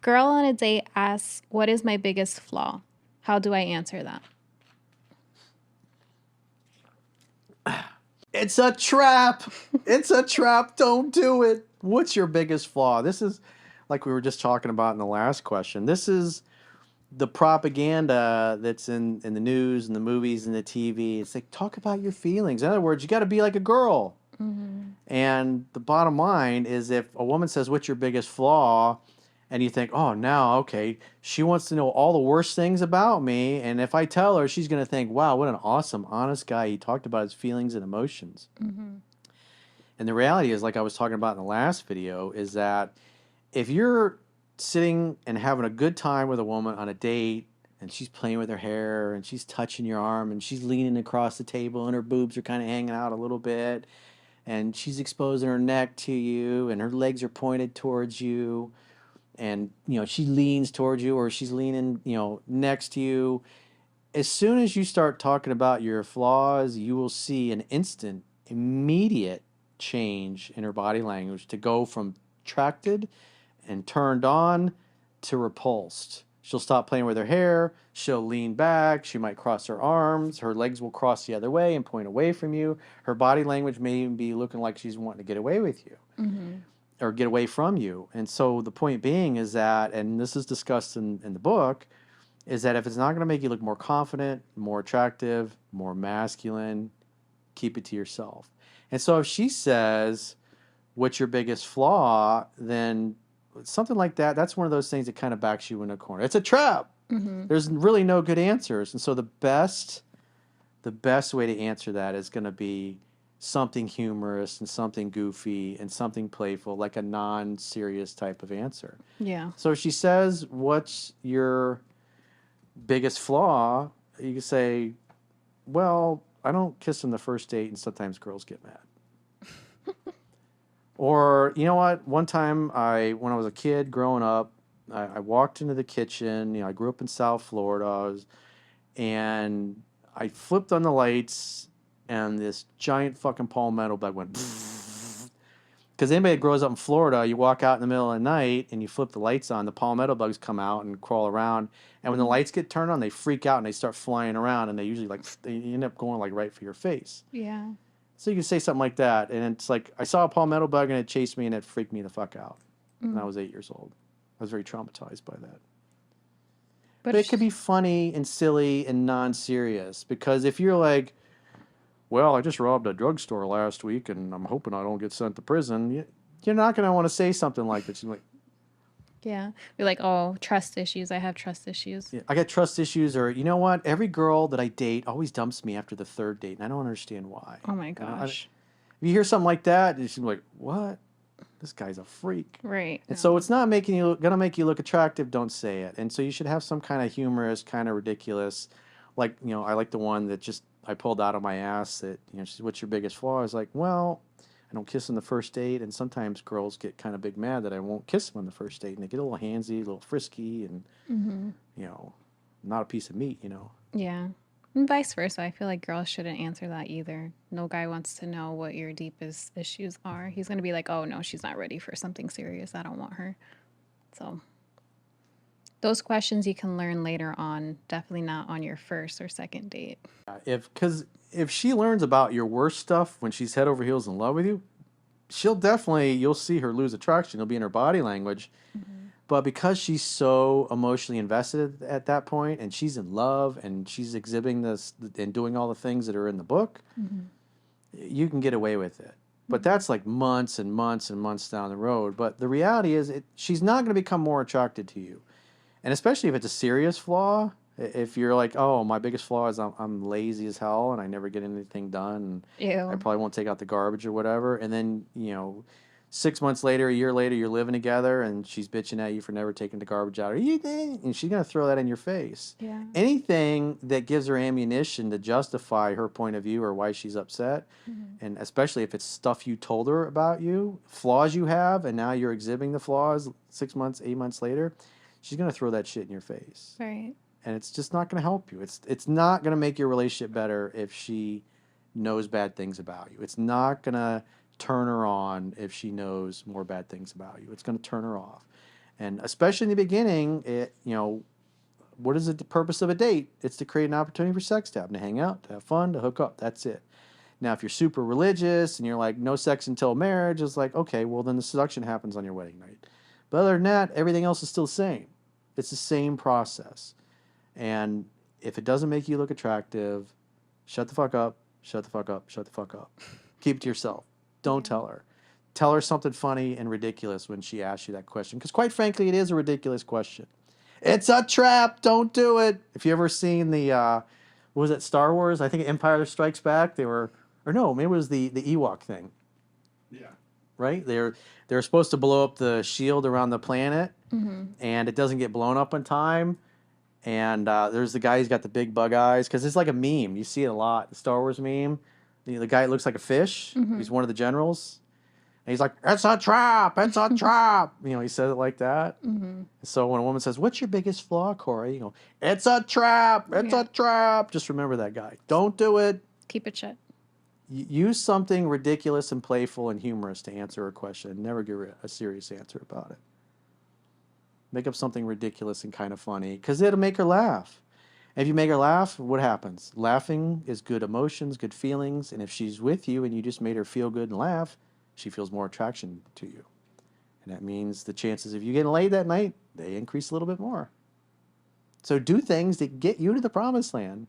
Girl on a date asks, what is my biggest flaw? How do I answer that? It's a trap. It's a trap. Don't do it. What's your biggest flaw? This is like we were just talking about in the last question. This is the propaganda that's in the news and the movies and the TV. It's like, talk about your feelings. In other words, you got to be like a girl. And the bottom line is, if a woman says, what's your biggest flaw? And you think, oh, now, okay, she wants to know all the worst things about me. And if I tell her, she's going to think, wow, what an awesome, honest guy. He talked about his feelings and emotions. And the reality is, like I was talking about in the last video, is that if you're sitting and having a good time with a woman on a date, and she's playing with her hair, and she's touching your arm, and she's leaning across the table, and her boobs are kind of hanging out a little bit, and she's exposing her neck to you, and her legs are pointed towards you, and she leans towards you, or she's leaning next to you. As soon as you start talking about your flaws, you will see an instant, immediate change in her body language to go from attracted and turned on to repulsed. She'll stop playing with her hair. She'll lean back. She might cross her arms. Her legs will cross the other way and point away from you. Her body language may even be looking like she's wanting to get away with you or get away from you. And so the point being is that, and this is discussed in the book, is that if it's not going to make you look more confident, more attractive, more masculine, keep it to yourself. And so if she says, what's your biggest flaw, then something like that, that's one of those things that kind of backs you in a corner. It's a trap. There's really no good answers. And so the best way to answer that is going to be something humorous and something goofy and something playful, like a non-serious type of answer. Yeah. So if she says, what's your biggest flaw, you can say, well, I don't kiss on the first date, and sometimes girls get mad. Or, you know what? One time, when I was a kid growing up, I walked into the kitchen. I grew up in South Florida, and I flipped on the lights, and this giant fucking palmetto bug went. Because anybody that grows up in Florida, you walk out in the middle of the night and you flip the lights on, the palmetto bugs come out and crawl around. And when the lights get turned on, they freak out and they start flying around, and they usually they end up going like right for your face. Yeah. So you can say something like that, and it's like, I saw a palmetto bug and it chased me and it freaked me the fuck out. And I was 8 years old. I was very traumatized by that. But it could be funny and silly and non-serious, because if you're like, well, I just robbed a drugstore last week and I'm hoping I don't get sent to prison, you're not going to want to say something like that. You're like, yeah. Be like, oh, trust issues. I have trust issues. I got trust issues, or you know what? Every girl that I date always dumps me after the third date, and I don't understand why. Oh my gosh. If you hear something like that, you should be like, what? This guy's a freak. Right. And so it's not gonna make you look attractive, don't say it. And so you should have some kind of humorous, kind of ridiculous, like, I like the one that just I pulled out of my ass that, she said, what's your biggest flaw? I was like, well, I don't kiss on the first date, and sometimes girls get kind of big mad that I won't kiss them on the first date, and they get a little handsy, a little frisky, and not a piece of meat, Yeah. And vice versa. I feel like girls shouldn't answer that either. No guy wants to know what your deepest issues are. He's going to be like, oh, no, she's not ready for something serious. I don't want her. So those questions you can learn later on, definitely not on your first or second date. Because if she learns about your worst stuff when she's head over heels in love with you, you'll see her lose attraction. It'll be in her body language. But because she's so emotionally invested at that point, and she's in love, and she's exhibiting this and doing all the things that are in the book, you can get away with it. But that's like months and months and months down the road. But the reality is, she's not going to become more attracted to you. And especially if it's a serious flaw. If you're like, oh, my biggest flaw is I'm lazy as hell and I never get anything done, and Ew. I probably won't take out the garbage or whatever. And then, 6 months later, a year later, you're living together and she's bitching at you for never taking the garbage out. And she's going to throw that in your face. Yeah. Anything that gives her ammunition to justify her point of view or why she's upset, and especially if it's stuff you told her about you, flaws you have, and now you're exhibiting the flaws 6 months, 8 months later, she's going to throw that shit in your face. Right. And it's just not going to help you. It's not going to make your relationship better if she knows bad things about you. It's not going to turn her on if she knows more bad things about you. It's going to turn her off. And especially in the beginning, what is the purpose of a date? It's to create an opportunity for sex, to happen, to hang out, to have fun, to hook up. That's it. Now, if you're super religious and you're like, no sex until marriage, it's like, okay, well, then the seduction happens on your wedding night. But other than that, everything else is still the same. It's the same process. And if it doesn't make you look attractive, shut the fuck up, shut the fuck up, shut the fuck up. Keep it to yourself. Don't Yeah. tell her. Tell her something funny and ridiculous when she asks you that question. Because quite frankly, it is a ridiculous question. It's a trap. Don't do it. If you ever seen what was it, Star Wars? I think Empire Strikes Back. Or no, maybe it was the Ewok thing. Yeah. Right? They're supposed to blow up the shield around the planet, Mm-hmm. and it doesn't get blown up in time. And there's the guy who's got the big bug eyes because it's like a meme. You see it a lot. The Star Wars meme. The guy that looks like a fish. Mm-hmm. He's one of the generals. And he's like, "It's a trap! It's a trap!" He says it like that. Mm-hmm. So when a woman says, "What's your biggest flaw, Corey?" You go, "It's a trap! It's Yeah. a trap!" Just remember that guy. Don't do it. Keep it shut. Use something ridiculous and playful and humorous to answer a question. Never give her a serious answer about it. Make up something ridiculous and kind of funny because it'll make her laugh. And if you make her laugh, what happens? Laughing is good emotions, good feelings. And if she's with you and you just made her feel good and laugh, she feels more attraction to you. And that means the chances of you getting laid that night, they increase a little bit more. So do things that get you to the promised land.